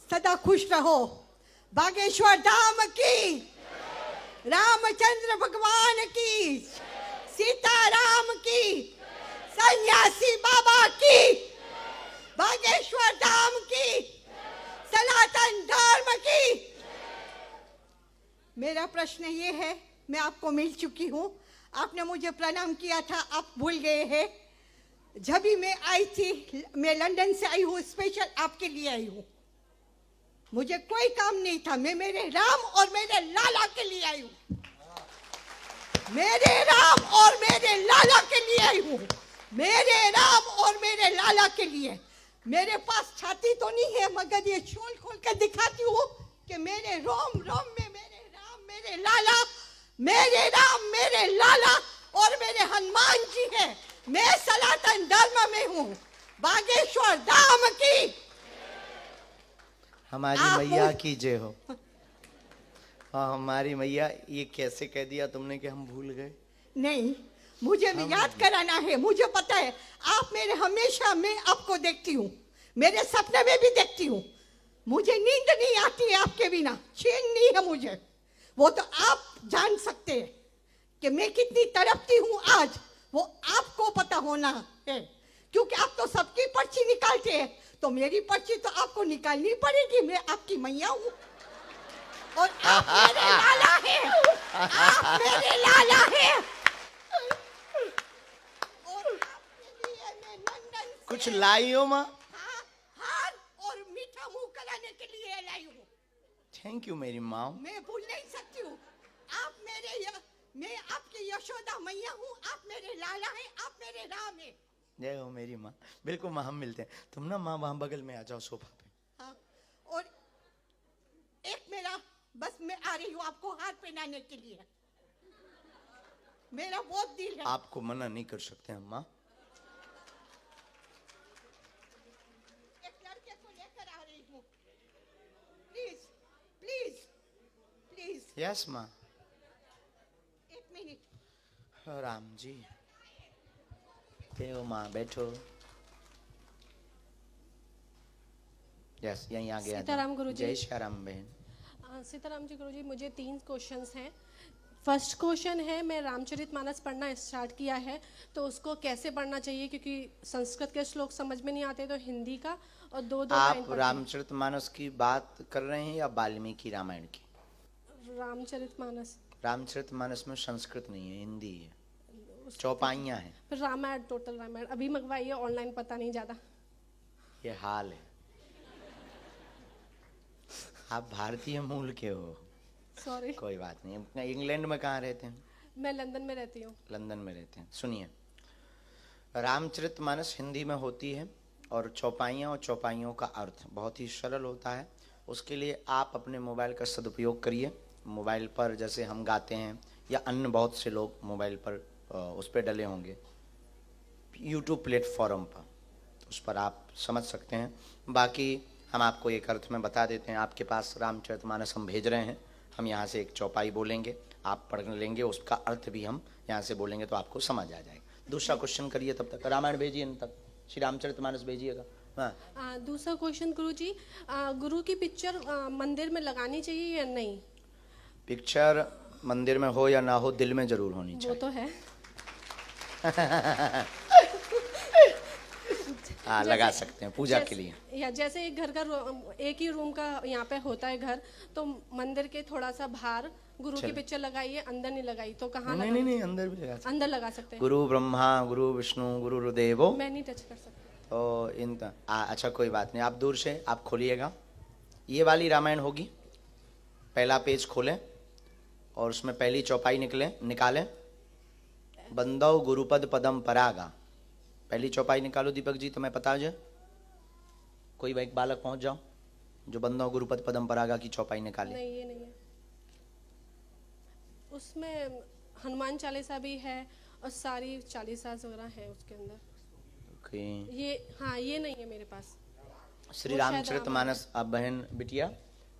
सदा खुश रहो। बागेश्वर धाम की, रामचंद्र भगवान की, सीताराम की, सन्यासी बाबा की, बागेश्वर धाम की, सनातन धर्म की। मेरा प्रश्न ये है, मैं आपको मिल चुकी हूँ, आपने मुझे प्रणाम किया था, आप भूल गए हैं। जब भी मैं आई थी, मैं लंदन से आई हूँ, स्पेशल आपके लिए आई हूँ। मुझे कोई काम नहीं था, मैं मेरे राम और मेरे लाला के लिए आई हूँ। मेरे राम और मेरे लाला के लिए आई हूँ। मेरे राम और मेरे लाला के लिए। मेरे पास छाती तो नहीं है, मगर ये शोल खोल कर दिखाती हूँ कि मेरे रोम रोम में मेरे राम मेरे लाला, मेरे राम मेरे लाला और मेरे हनुमान जी हैं। मैं सनातन धर्म में हूँ। बागेश्वर धाम की, हमारी मैया की जय हो। हाँ, हमारी मैया। ये कैसे कह दिया तुमने कि हम भूल गए? नहीं, मुझे याद कराना है। मुझे पता है आप मेरे, हमेशा मैं आपको देखती हूँ, मेरे सपने में भी देखती हूँ। मुझे नींद नहीं आती है आपके बिना, चैन नहीं है मुझे। वो तो आप जान सकते हैं कि मैं कितनी तड़पती हूँ आज, वो आपको पता होना है, क्योंकि आप तो सबकी पर्ची निकालते हैं, तो मेरी पर्ची तो आपको निकालनी पड़ेगी। मैं आपकी मैया हूँ और आप मेरे लाला हैं। आप मेरे लाला हैं। और आपके लिए मैं लंदन से कुछ लाई हो माँ? हार और मीठा मुंह कराने के लिए लाई हूँ। थैंक यू मेरी माँ। मैं भूल नहीं सकती हूँ। आप मैं आपकी यशोदा मैया हूँ, आप मेरे लाला हैं, आप मेरे राम हैं। जय हो मेरी माँ। बिल्कुल माँ, हम मिलते हैं। तुम ना माँ वहाँ बगल में आ जाओ, सोफा पे। हाँ, और एक मेरा, बस मैं आ रही हूँ आपको हाथ पहनाने के लिए। मेरा बहुत दिल है। आपको मना नहीं कर सकते हम माँ। एक लड़के को लेकर आ रही हूँ। Please please please. यस माँ। एक मिनट। राम जी। हो माँ, बैठो। यस, यहीं आ गया। सीताराम गुरुजी। जय श्री राम बहन। सीताराम जी गुरुजी, मुझे 3 क्वेश्चंस हैं। फर्स्ट क्वेश्चन है, मैं रामचरितमानस पढ़ना स्टार्ट किया है, तो उसको कैसे पढ़ना चाहिए, क्योंकि संस्कृत के श्लोक समझ में नहीं आते, तो हिंदी का और दो लाइन आप रामचरितमानस की बात कर रहे हैं या वाल्मीकि रामायण की? रामचरितमानस। रामचरितमानस में संस्कृत नहीं है, हिंदी है, चौपाइयाँ हैं। फिर रामायण, टोटल रामायण अभी मंगवाइए, ऑनलाइन पता नहीं ज़्यादा। ये हाल है। आप भारतीय मूल के हो? सॉरी। कोई बात नहीं। इंग्लैंड में कहाँ रहते हैं? मैं लंदन में रहती हूँ। लंदन में रहते हैं। सुनिए, रामचरितमानस हिंदी में होती है और चौपाइयाँ और चौपाइयों का अर्थ बहुत ही सरल होता है। उसके लिए आप अपने मोबाइल का सदुपयोग करिए। मोबाइल पर जैसे हम गाते हैं, या अन्य बहुत से लोग मोबाइल पर उस पर डले होंगे, यूट्यूब प्लेटफॉर्म पर, उस पर आप समझ सकते हैं। बाकी हम आपको एक अर्थ में बता देते हैं। आपके पास रामचरितमानस हम भेज रहे हैं, हम यहाँ से एक चौपाई बोलेंगे, आप पढ़ लेंगे, उसका अर्थ भी हम यहाँ से बोलेंगे, तो आपको समझ आ जाएगा। दूसरा क्वेश्चन करिए, तब तक रामायण भेजिए, तक श्री रामचरितमानस भेजिएगा। हाँ। दूसरा क्वेश्चन गुरुजी, गुरु की पिक्चर मंदिर में लगानी चाहिए या नहीं? पिक्चर मंदिर में हो या ना हो, दिल में जरूर होनी चाहिए। वो तो है। हाँ, लगा सकते हैं पूजा के लिए। या जैसे एक घर का एक ही रूम का यहाँ पे होता है घर, तो मंदिर के थोड़ा सा बाहर गुरु की पिक्चर लगाइए, अंदर नहीं लगाई तो कहाँ? नहीं, अंदर भी लगा सकते। अंदर लगा सकते हैं। गुरु ब्रह्मा गुरु विष्णु गुरुदेवो। मैं नहीं टच कर सकती। तो अच्छा, कोई बात नहीं, आप दूर से आप खोलिएगा। ये वाली रामायण होगी। पहला पेज खोलें और उसमें पहली चौपाई निकालें। बंदौ गुरुपद पदम परागा। पहली चौपाई निकालो दीपक जी, तुम्हें पता है? कोई एक बालक पहुंच जाओ जो बंदौ गुरुपद पदम परागा की चौपाई निकाले। नहीं, ये नहीं है। उसमें हनुमान चालीसा भी है और सारी चालीसा वगैरह है उसके अंदर। ये हाँ, ये नहीं है मेरे पास। श्री रामचरितमानस। अब बहन बिटिया,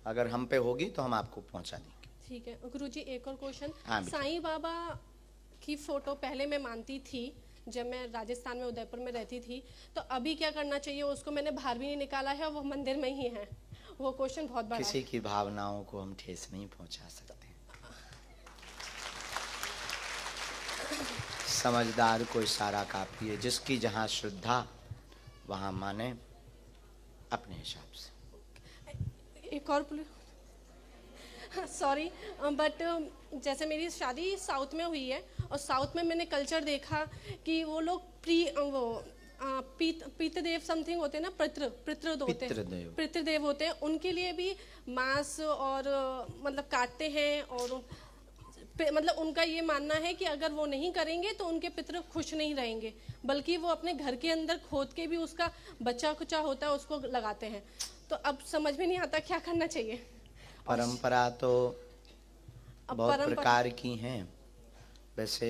अगर हम पे होगी तो हम आपको पहुंचा देंगे। ठीक है गुरुजी। एक और क्वेश्चन। हाँ, साईं बाबा की फोटो पहले मैं मानती थी, जब मैं राजस्थान में उदयपुर में रहती थी, तो अभी क्या करना चाहिए? उसको मैंने बाहर भी नहीं निकाला है और वो मंदिर में ही है, वो क्वेश्चन बहुत बड़ा किसी है। की भावनाओं को हम ठेस नहीं पहुंचा सकते। समझदार को इशारा काफी है। जिसकी जहां श्रद्धा वहां माने अपने हिसाब से। एक और सॉरी बट जैसे मेरी शादी साउथ में हुई है और साउथ में मैंने कल्चर देखा कि वो लोग पितृदेव समथिंग होते हैं ना, पितृदेव होते हैं, पितृदेव होते हैं, उनके लिए भी मांस और मतलब काटते हैं और मतलब उनका ये मानना है कि अगर वो नहीं करेंगे तो उनके पितृ खुश नहीं रहेंगे, बल्कि वो अपने घर के अंदर खोद के भी उसका बच्चा कुचा होता है उसको लगाते हैं। तो अब समझ में नहीं आता क्या करना चाहिए। परंपरा तो बहुत प्रकार की हैं। वैसे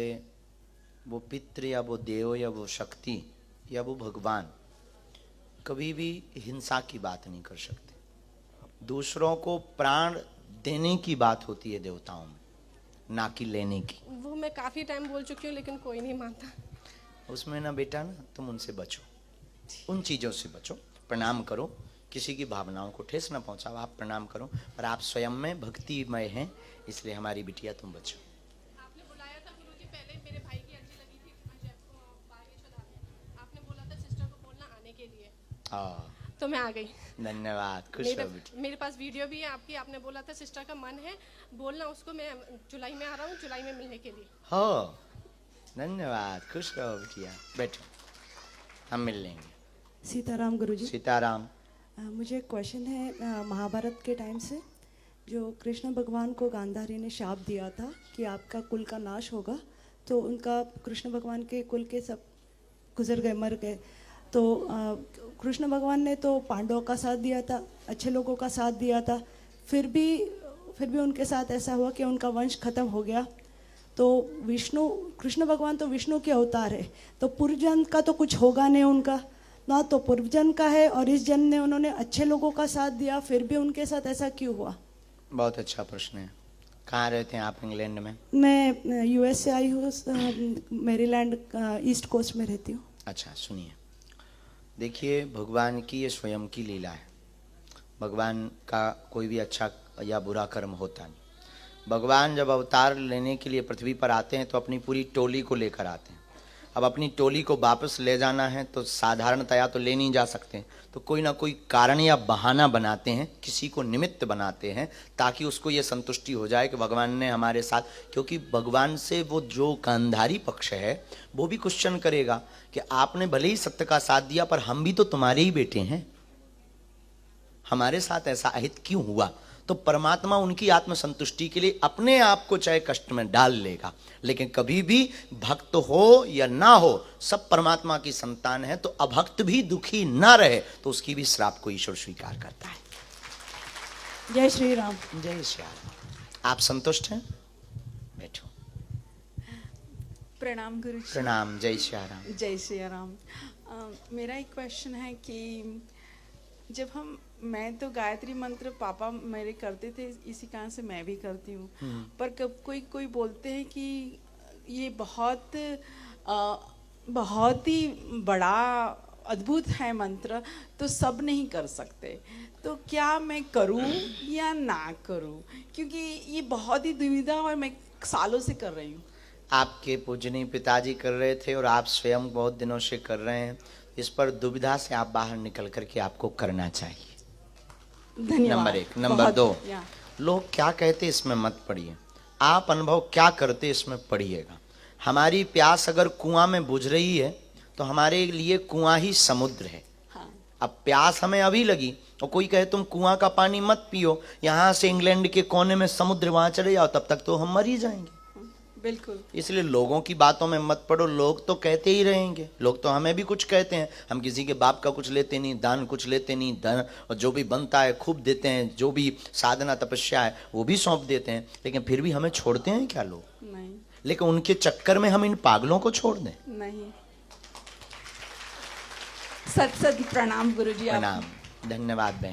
वो पितृ या वो देव या वो शक्ति या वो भगवान कभी भी हिंसा की बात नहीं कर सकते। दूसरों को प्राण देने की बात होती है देवताओं में, ना कि लेने की। वो मैं काफी टाइम बोल चुकी हूँ लेकिन कोई नहीं मानता। उसमें ना बेटा ना तुम उनसे बचो, उन चीजों से बचो। प्रणाम करो, किसी की भावनाओं को ठेस ना पहुंचाओ। आप प्रणाम करो, पर आप स्वयं में भक्तिमय हैं, इसलिए हमारी बिटिया तुम बचो। आपने बुलाया था गुरुजी, पहले मेरे भाई की अर्जी लगी थी बागेश्वर में। आपने बोला था सिस्टर को बोलना आने के लिए, तो मैं आ गई। धन्यवाद, खुश हो बेटी। मेरे पास वीडियो भी है आपकी। आपने बोला था सिस्टर का मन है बोलना उसको, मैं जुलाई में आ रहा हूँ, जुलाई में मिलने के लिए। हो, धन्यवाद, खुश रहो बिटिया। बैठो, हम मिल लेंगे। सीताराम गुरुजी। सीताराम। मुझे क्वेश्चन है, महाभारत के टाइम से जो कृष्ण भगवान को गांधारी ने शाप दिया था कि आपका कुल का नाश होगा, तो उनका कृष्ण भगवान के कुल के सब गुजर गए, मर गए। तो कृष्ण भगवान ने तो पांडवों का साथ दिया था, अच्छे लोगों का साथ दिया था, फिर भी उनके साथ ऐसा हुआ कि उनका वंश खत्म हो गया। तो कृष्ण भगवान तो विष्णु के अवतार है, तो पूर्वजन्म का तो कुछ होगा नहीं उनका ना, तो पूर्वजन्म का है और इस जन्म में उन्होंने अच्छे लोगों का साथ दिया, फिर भी उनके साथ ऐसा क्यों हुआ? बहुत अच्छा प्रश्न है। कहाँ रहते हैं आप? इंग्लैंड में? मैं यूएस से आई हूँ, मैरीलैंड ईस्ट कोस्ट में रहती हूँ। अच्छा, सुनिए, देखिए, भगवान की ये स्वयं की लीला है। भगवान का कोई भी अच्छा या बुरा कर्म होता नहीं। भगवान जब अवतार लेने के लिए पृथ्वी पर आते हैं तो अपनी पूरी टोली को लेकर आते हैं। अब अपनी टोली को वापस ले जाना है तो साधारणतया तो ले नहीं जा सकते, तो कोई ना कोई कारण या बहाना बनाते हैं, किसी को निमित्त बनाते हैं, ताकि उसको ये संतुष्टि हो जाए कि भगवान ने हमारे साथ। क्योंकि भगवान से वो जो गांधारी पक्ष है वो भी क्वेश्चन करेगा कि आपने भले ही सत्य का साथ दिया, पर हम भी तो तुम्हारे ही बेटे हैं, हमारे साथ ऐसा अहित क्यों हुआ? तो परमात्मा उनकी आत्मसंतुष्टि के लिए अपने आप को चाहे कष्ट में डाल लेगा, लेकिन कभी भी भक्त हो या ना हो, सब परमात्मा की संतान है। तो अभक्त भी दुखी ना रहे तो उसकी भी श्राप को ईश्वर स्वीकार करता है। जय श्री राम। जय श्री राम। आप संतुष्ट हैं? बैठो। प्रणाम गुरुजी। प्रणाम। जय श्री राम। जय श्री राम। मेरा एक क्वेश्चन है कि जब मैं तो गायत्री मंत्र पापा मेरे करते थे, इसी कारण से मैं भी करती हूँ, पर कब कोई बोलते हैं कि ये बहुत ही बड़ा अद्भुत है मंत्र, तो सब नहीं कर सकते, तो क्या मैं करूँ या ना करूँ? क्योंकि ये बहुत ही दुविधा और मैं सालों से कर रही हूँ। आपके पूजनीय पिताजी कर रहे थे और आप स्वयं बहुत दिनों से कर रहे हैं। इस पर दुविधा से आप बाहर निकल करके आपको करना चाहिए। धन्यवाद। नंबर 1। नंबर 2, या। लोग क्या कहते इसमें मत पढ़िए, आप अनुभव क्या करते इसमें पढ़िएगा। हमारी प्यास अगर कुआं में बुझ रही है तो हमारे लिए कुआं ही समुद्र है। हाँ। अब प्यास हमें अभी लगी और कोई कहे तुम कुआं का पानी मत पियो, यहां से इंग्लैंड के कोने में समुद्र, वहां चले जाओ, तब तक तो हम मर ही जाएंगे। बिल्कुल। इसलिए लोगों की बातों में मत पड़ो। लोग तो कहते ही रहेंगे, लोग तो हमें भी कुछ कहते हैं। हम किसी के बाप का कुछ लेते नहीं, दान कुछ लेते नहीं, धन और जो भी बनता है खूब देते हैं, जो भी साधना तपस्या है वो भी सौंप देते हैं, लेकिन फिर भी हमें छोड़ते हैं क्या लोग? नहीं। लेकिन उनके चक्कर में हम इन पागलों को छोड़ दें? नहीं। सत सत प्रणाम गुरुजी। प्रणाम। धन्यवाद बहन।